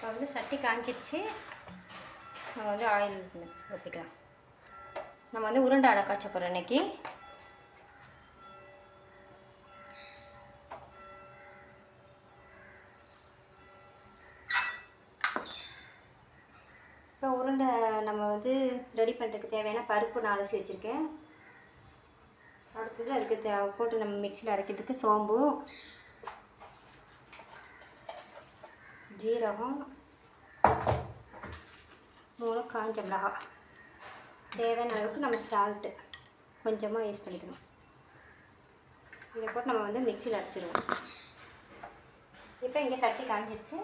இப்போ வந்து சட்டி காஞ்சிடுச்சு. நம்ம வந்து ஆயில் ஊற்றிக்கலாம். நம்ம வந்து உருண்டை அடை காய்ச்ச போகிறோம் இன்றைக்கி. இப்போ உருண்டை நம்ம வந்து ரெடி பண்ணுறதுக்கு தேவையான பருப்பு நான் அலசி வச்சுருக்கேன். அடுத்தது அதுக்கு போட்டு நம்ம மிக்சியில் அரைக்கிறதுக்கு சோம்பு, ஜீரகம், 3 காஞ்ச மிளகாய், தேவையான அளவுக்கு நம்ம சால்ட்டு கொஞ்சமாக யூஸ் பண்ணிக்கணும். இதை போட்டு நம்ம வந்து மிக்சியில் அரைச்சிடுவோம். இப்போ இங்கே சட்டி காஞ்சிடுச்சு.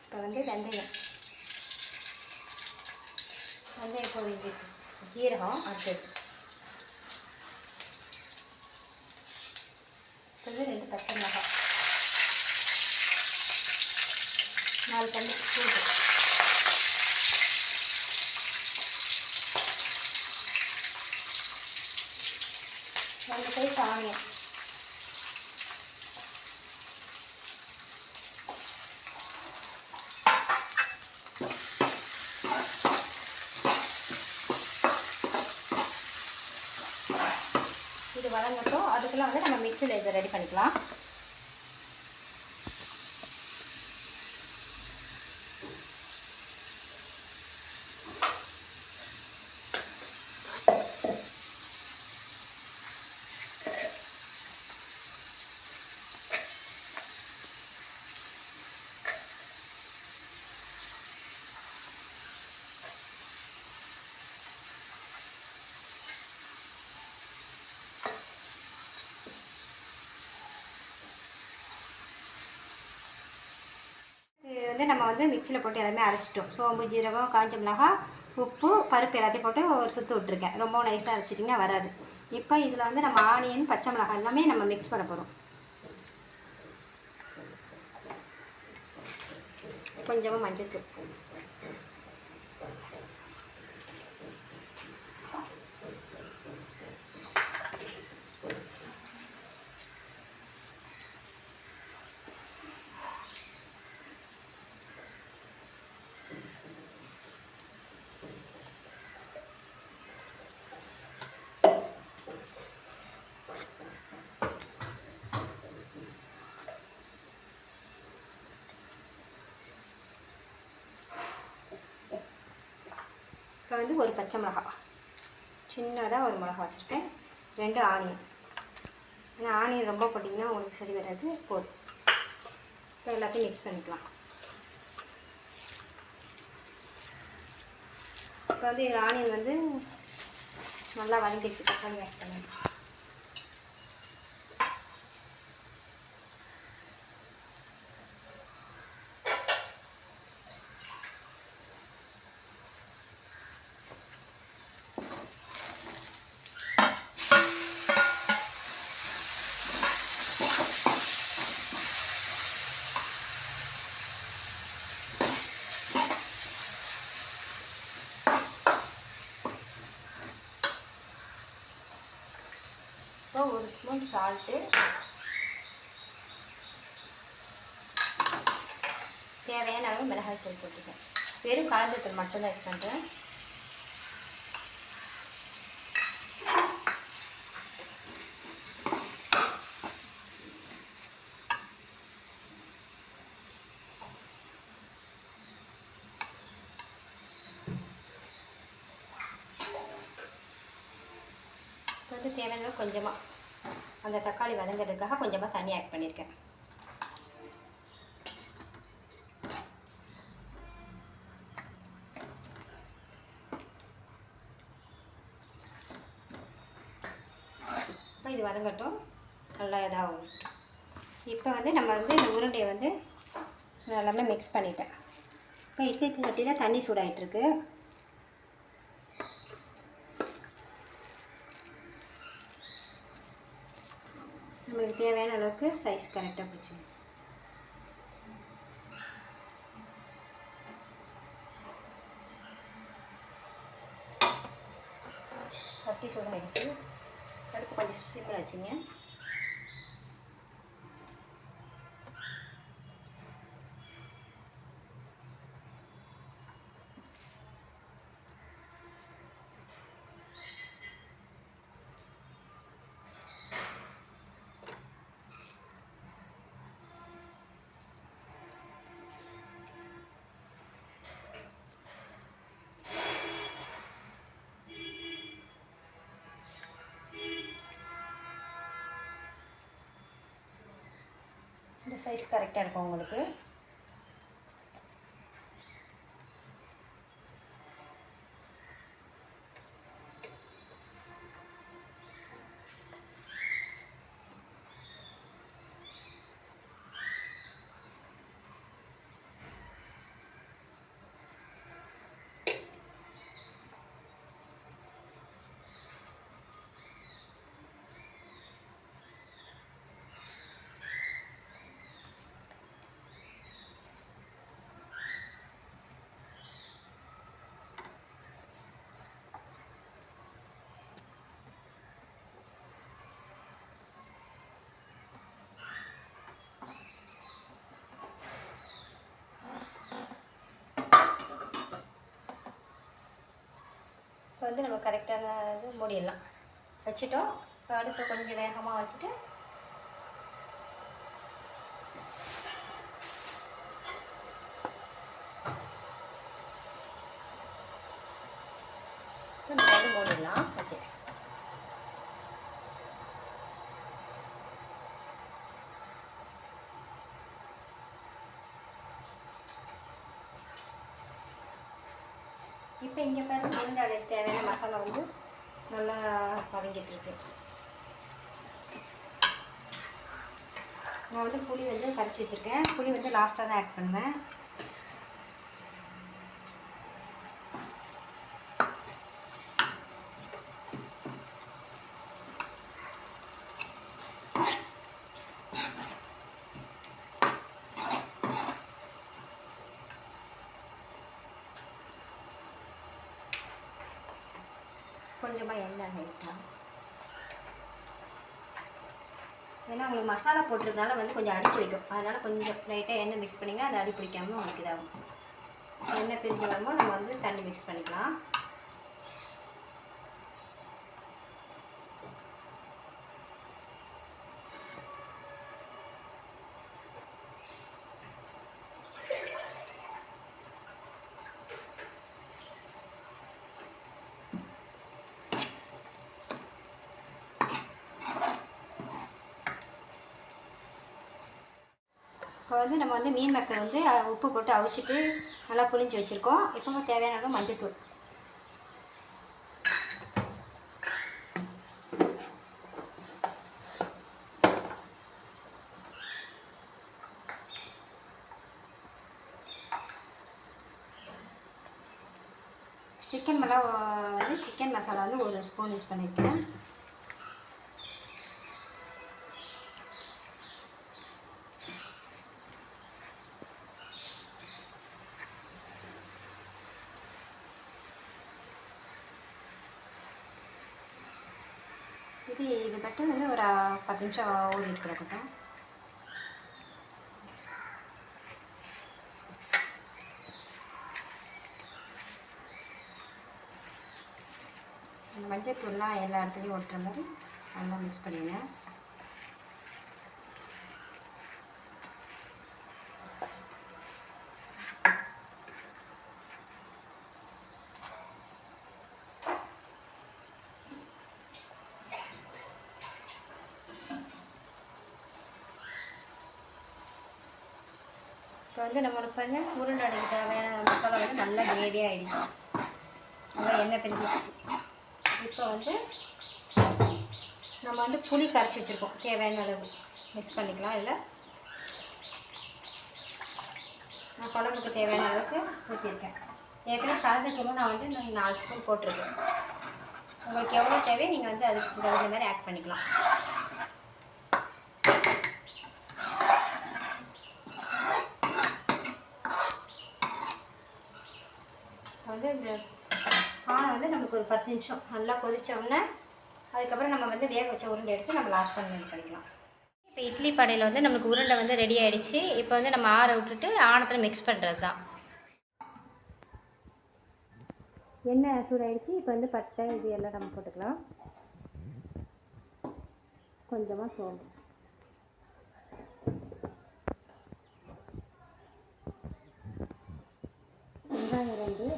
இப்போ வந்து வெந்தயம் பொரிஞ்சு, ஜீரகம், அடுத்தது 2 பச்சை மிளகாய், 4 பல்லு பூண்டு, ரெண்டு சைஸ் ஆனியன், இது வதங்கட்டும். அதுக்கெல்லாம் வந்து நம்ம மிக்சியில் இதை ரெடி பண்ணிக்கலாம். வந்து நம்ம வந்து மிக்சியில் போட்டு எல்லாமே அரைச்சிட்டோம். சோம்பு, ஜீரகம், காஞ்ச மிளகாய், உப்பு, பருப்பு எல்லாத்தையும் போட்டு ஒரு சுற்று விட்டுருக்கேன். ரொம்ப நைஸாக அரைச்சிட்டிங்கன்னா வராது. இப்போ இதில் வந்து நம்ம ஆனியன், பச்சை மிளகாய் எல்லாமே நம்ம மிக்ஸ் பண்ண போகிறோம். கொஞ்சமாக மஞ்சள் தூள், இப்போ வந்து ஒரு பச்சை மிளகாய், சின்னதாக ஒரு மிளகா வச்சுருக்கேன், 2 ஆனியன். ஏன்னா ஆனியன் ரொம்ப போட்டிங்கன்னா உங்களுக்கு சரி வராது, போதும். இப்போ எல்லாத்தையும் மிக்ஸ் பண்ணிக்கலாம். இப்போ வந்து ஆனியன் வந்து நல்லா வதங்கிடுச்சு. தக்காளி ஆட் பண்ணணும். இப்போ 1 ஸ்பூன் சால்ட்டு, தேவையான அளவு மிளகாய் தூள் போட்டுக்கேன். வெறும் கலந்தத்தூள் மட்டும்தான் யூஸ் பண்ணுறேன். வந்து தேவையான கொஞ்சமாக அந்த தக்காளி வதங்கிறதுக்காக கொஞ்சமாக தண்ணி ஆட் பண்ணியிருக்கேன். இப்போ இது வதங்கட்டும், நல்லா இதாகும். இப்போ வந்து நம்ம வந்து இந்த உருண்டையை வந்து எல்லாமே மிக்ஸ் பண்ணிட்டேன். இப்போ இட்லி சட்டியில் தண்ணி சூடாகிட்டுருக்கு. நம்மளுக்கு தேவையான அளவுக்கு சைஸ் கரெக்டாக பிடிச்சிடும். சட்டி சூடாகிடுச்சு. அடுப்பு கொஞ்சம் சிம்மில் வச்சுங்க. இந்த சைஸ் கரெக்டாக இருக்கும் உங்களுக்கு. இப்போ வந்து நம்ம கரெக்டான இது மூடிடலாம். வச்சுட்டோம். அடுப்பை கொஞ்சம் வேகமாக வச்சுட்டு நம்ம வந்து மூடிடலாம். ஓகே. இப்போ இங்கே பாருங்க, உருண்டைக்கு தேவையான மசாலா வந்து நல்லா வதங்கிட்டுருக்கு. நான் வந்து புளி வந்து கரைச்சி வச்சுருக்கேன். புளி வந்து லாஸ்ட்டாக தான் ஆட் பண்ணுவேன். கொஞ்சமாக எண்ணெய் லைட்டாக, ஏன்னா உங்களுக்கு மசாலா போட்டுறதுனால வந்து கொஞ்சம் அடி பிடிக்கும். அதனால் கொஞ்சம் லைட்டாக எண்ணெய் மிக்ஸ் பண்ணிங்கன்னா அது அடி பிடிக்காமல் உங்களுக்கு இதாகும். எண்ணெய் பிரிஞ்சு வரும்போது நம்ம வந்து தண்ணி மிக்ஸ் பண்ணிக்கலாம். இப்போ வந்து நம்ம வந்து மீன் மக்கள் வந்து உப்பு போட்டு அவிச்சிட்டு நல்லா புளிஞ்சு வச்சுருக்கோம். இப்போ தேவையான அளவு மஞ்சள்தூள், சிக்கன் மசாலா வந்து 1 ஸ்பூன் யூஸ் பண்ணியிருக்கேன். இது மட்டும் வந்து ஒரு 10 நிமிஷம் ஊறிட்டு கிடக்கட்டும். மஞ்சள் தூள்லாம் எல்லா இடத்துலையும் ஒட்டுற மாதிரி நல்லா மிக்ஸ் பண்ணிடுங்க. இப்போ வந்து நம்மளுக்கு வந்து உருளைக்கு தேவையான மசாலா வந்து நல்லா கிரேவியாக ஆகிடுச்சு, நல்லா எண்ணெய் பிரிஞ்சிச்சு. இப்போ வந்து நம்ம வந்து புளி கரைச்சி வச்சுருக்கோம், தேவையான அளவு மிக்ஸ் பண்ணிக்கலாம். இதில் நான் குழம்புக்கு தேவையான அளவுக்கு ஊற்றிருக்கேன். ஏற்கனவே கலந்துக்கணும் நான் வந்து 4 ஸ்பூன் போட்டிருக்கேன். உங்களுக்கு எவ்வளோ தேவையோ நீங்கள் வந்து அதுக்கு தகுந்த மாதிரி ஆட் பண்ணிக்கலாம். வந்து இந்த பானை வந்து நமக்கு ஒரு 10 நிமிஷம் நல்லா கொதித்தோடனே அதுக்கப்புறம் நம்ம வந்து வேக வச்ச உருண்டை எடுத்து நம்ம லாஸ்ட் பண்ணி பண்ணிக்கலாம். இப்போ இட்லி பானையில் வந்து நமக்கு உருண்டை வந்து ரெடி ஆகிடுச்சு. இப்போ வந்து நம்ம ஆற விட்டுட்டு ஆணத்தில் மிக்ஸ் பண்ணுறது தான். எண்ணெய் சூடாகிடுச்சு. இப்போ வந்து பட்டை இது எல்லாம் நம்ம போட்டுக்கலாம். கொஞ்சமாக சோம்பு, வெங்காயம் 2,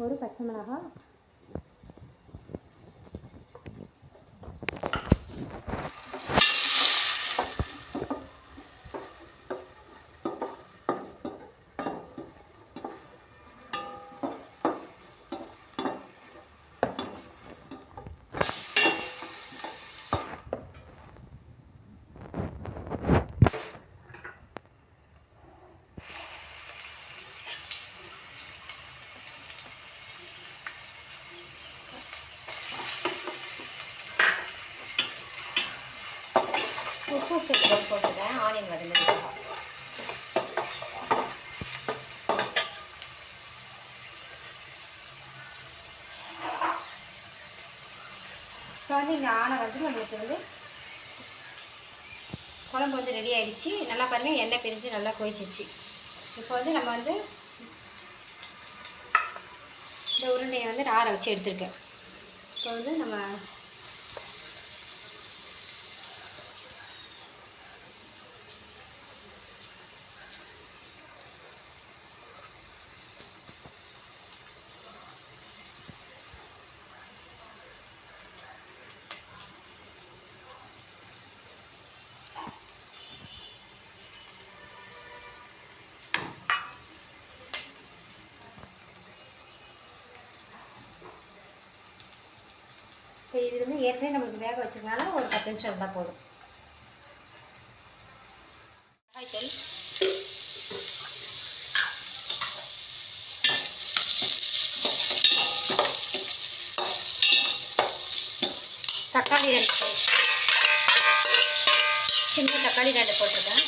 ஒரு பச்சை மிளகாய், உப்பு போட்டுருக்கேன் ஆனியன் வதங்கிறதுக்காக. இப்போ வந்து இங்கே நம்மளுக்கு வந்து குழம்பு வந்து ரெடி ஆகிடுச்சு. நல்லா பாருங்கள், எண்ணெய் பிரிஞ்சு நல்லா கொதிச்சிச்சு. இப்போ வந்து நம்ம வந்து இந்த உருண்டையை வந்து ஆற வச்சு எடுத்துருக்கேன். இப்போ வந்து நம்ம இப்போ இது வந்து ஏற்கனவே நமக்கு வேக வச்சதுனால ஒரு 10 நிமிஷம் இருந்தால் போதும். மிளகாய்த்தூள், தக்காளி 2 சின்ன தக்காளி 2 போட்டிருக்கேன்.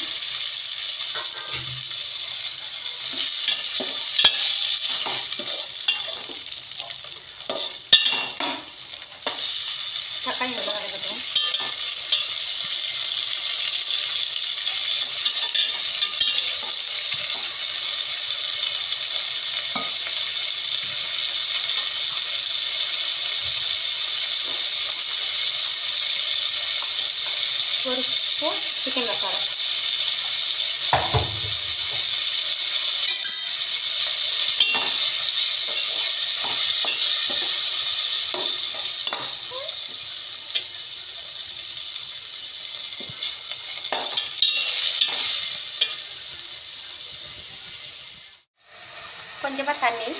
தக்காளி நல்லா வதக்கட்டும். ஒரு ஸ்பூன் சிக்கன் மசாலா, கொஞ்சமாக தண்ணி,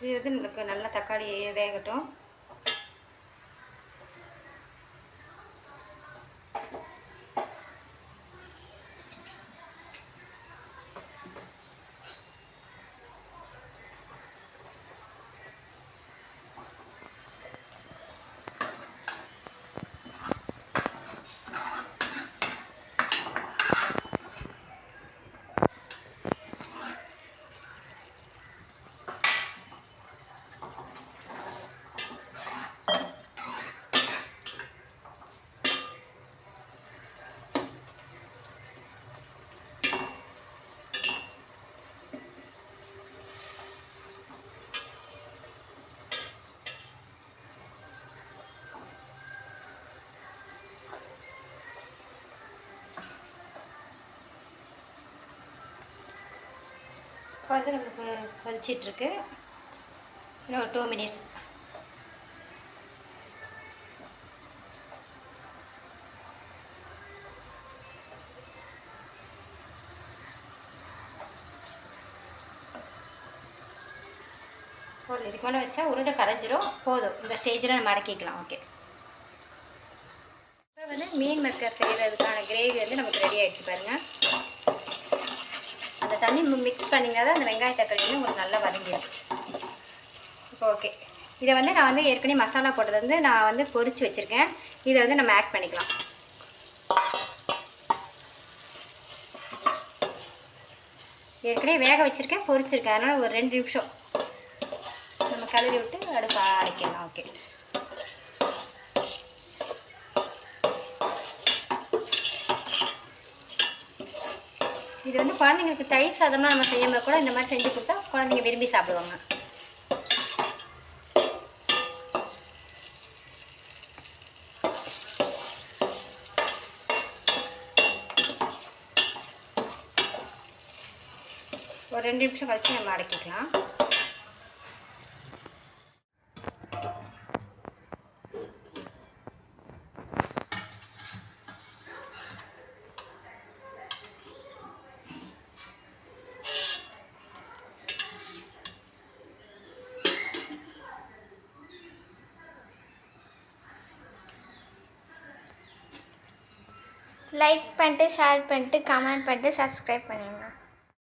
இது வந்து நம்மளுக்கு நல்லா தக்காளி வேகட்டும். இப்போ வந்து நம்மளுக்கு கொதிச்சிட்ருக்கு. இன்னும் ஒரு 2 மினிட்ஸ். போதும், இதுக்கு மேலே வச்சா உருண்டை கரைஞ்சிரும். போதும், இந்த ஸ்டேஜில் நம்ம அடக்கிக்கலாம். ஓகே, இப்போ வந்து மீன் மக்கர் செய்கிறதுக்கான கிரேவி வந்து நமக்கு ரெடி ஆகிடுச்சு பாருங்கள். அந்த தண்ணி மிக்ஸ் பண்ணிங்கன்னா தான் அந்த வெங்காய தக்காளி வந்து உங்களுக்கு நல்லா வதங்கிடும். இப்போ ஓகே, இதை வந்து நான் வந்து ஏற்கனவே மசாலா போட்டது வந்து நான் வந்து பொரித்து வச்சுருக்கேன். இதை வந்து நம்ம ஆட் பண்ணிக்கலாம். ஏற்கனவே வேக வச்சுருக்கேன், பொரிச்சிருக்கேன். அதனால் ஒரு 2 நிமிஷம் நம்ம கிளறி விட்டு அடுப்பை அடைக்கலாம். ஓகே, இது வந்து குழந்தைங்களுக்கு தயிர் சாதம்லாம் நம்ம செய்யும்போது கூட இந்த மாதிரி செஞ்சு கொடுத்தா குழந்தைங்க விரும்பி சாப்பிடுவாங்க. ஒரு 2 நிமிஷம் கழிச்சு நம்ம அடக்கிக்கலாம். லைக் பண்ணிட்டு, ஷேர் பண்ணிட்டு, கமெண்ட் பண்ணிட்டு, சப்ஸ்கிரைப் பண்ணிடுங்க.